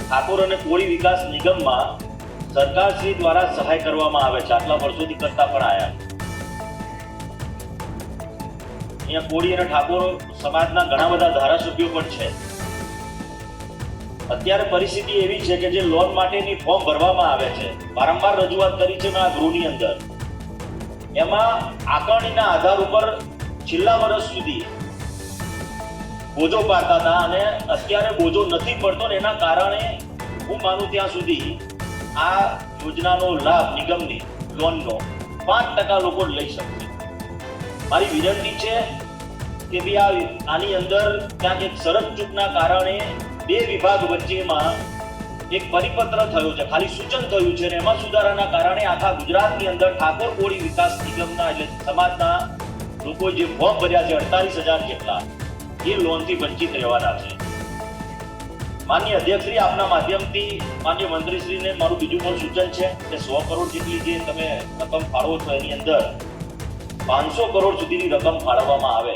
ઠાકોર અને કોળી વિકાસ નિગમમાં સરકારશ્રી દ્વારા સહાય કરવામાં આવે છે, આટલા વર્ષોથી કરતા પણ આવ્યા. અહીંયા કોળી અને ઠાકોર સમાજના ઘણા બધા ધારાસભ્યો પણ છે. અત્યારે પરિસ્થિતિ એવી છે કે જે લોન માટેની ફોર્મ ભરવામાં આવે છે, વારંવાર રજૂઆત કરી છે મેં આ ગૃહની અંદર, એમાં આકારણીના આધાર ઉપર છેલ્લા વર્ષ સુધી બોજો પાડતા હતા અને અત્યારે બોજો નથી પડતો ને એના કારણે હું માનું ત્યાં સુધી આ યોજનાનો લાભ નિગમની લોનનો 5% લોકો લઈ શકશે. મારી વિનંતી છે કે ભાઈ આની અંદર ક્યાંક એક શરત ચૂકના કારણે બે વિભાગ વચ્ચેમાં એક પરિપત્ર થયો છે, ખાલી સૂચન થયું છે અને એમાં સુધારાના કારણે આખા ગુજરાતની અંદર ઠાકોર કોળી વિકાસ નિગમના એટલે સમાજના લોકો જે ફોર્મ ભર્યા છે 48,000 જેટલા એ લોનથી વંચિત રહેવાના છે. માનનીય અધ્યક્ષશ્રી, આપના માધ્યમથી માનનીય મંત્રીશ્રીને મારું બીજું પણ સૂચન છે કે 100 કરોડ જેટલી જે તમે રકમ ફાળવો છો એની અંદર 500 કરોડ સુધીની રકમ ફાળવવામાં આવે.